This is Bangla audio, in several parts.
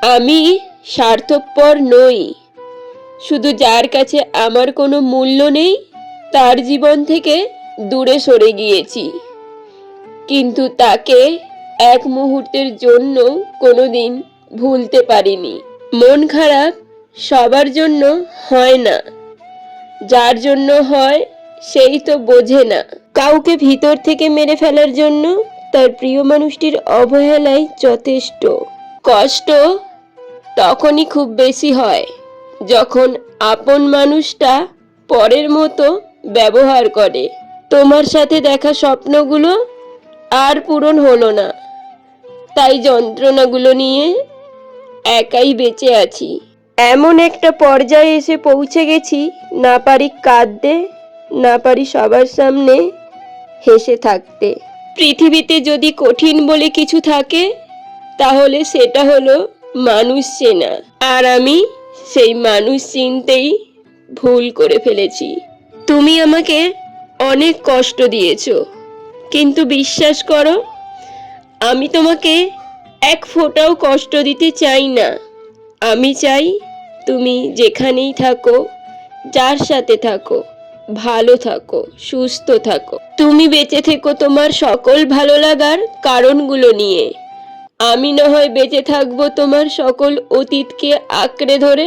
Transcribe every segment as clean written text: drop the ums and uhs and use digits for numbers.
আমি স্বার্থপর নই। শুধু যার কাছে আমার কোনো মূল্য নেই তার জীবন থেকে দূরে সরে গিয়েছি, কিন্তু তাকে এক মুহূর্তের জন্য কোনোদিন ভুলতে পারিনি। মন খারাপ সবার জন্য হয় না, যার জন্য হয় সেই তো বোঝে না। কাউকে ভিতর থেকে মেরে ফেলার জন্য তার প্রিয় মানুষটির অবহেলাই যথেষ্ট। কষ্ট তখনই খুব বেশি হয় যখন আপন মানুষটা পরের মতো ব্যবহার করে। তোমার সাথে দেখা স্বপ্নগুলো আর পূরণ হলো না, তাই যন্ত্রণাগুলো নিয়ে একাই বেঁচে আছি। এমন একটা পর্যায়ে এসে পৌঁছে গেছি, না পারি কাঁদতে, না পারি সবার সামনে হেসে থাকতে। পৃথিবীতে যদি কঠিন বলে কিছু থাকে তাহলে সেটা হলো মানুষ চেনা, আর আমি সেই মানুষ চিনতেই ভুল করে ফেলেছি। তুমি আমাকে অনেক কষ্ট দিয়েছো, কিন্তু বিশ্বাস করো আমি তোমাকে এক ফোঁটাও কষ্ট দিতে চাই না। আমি চাই তুমি যেখানেই থাকো, যার সাথে থাকো, ভালো থাকো, সুস্থ থাকো। তুমি বেঁচে থেকো তোমার সকল ভালো লাগার কারণগুলো নিয়ে। আমি না হয় বেঁচে থাকবো তোমার সকল অতীতকে আঁকড়ে ধরে।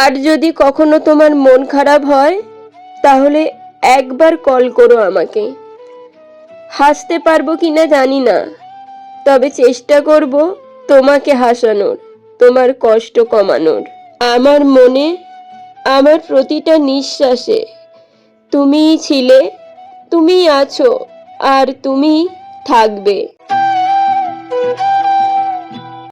আর যদি কখনো তোমার মন খারাপ হয় তাহলে একবার কল করো আমাকে। হাসতে পারবো কিনা জানি না, তবে চেষ্টা করব তোমাকে হাসানোর, তোমার কষ্ট কমানোর। আমার মনে, আমার প্রতিটা নিঃশ্বাসে তুমিই ছিলে, তুমিই আছো, আর তুমিই থাকবে।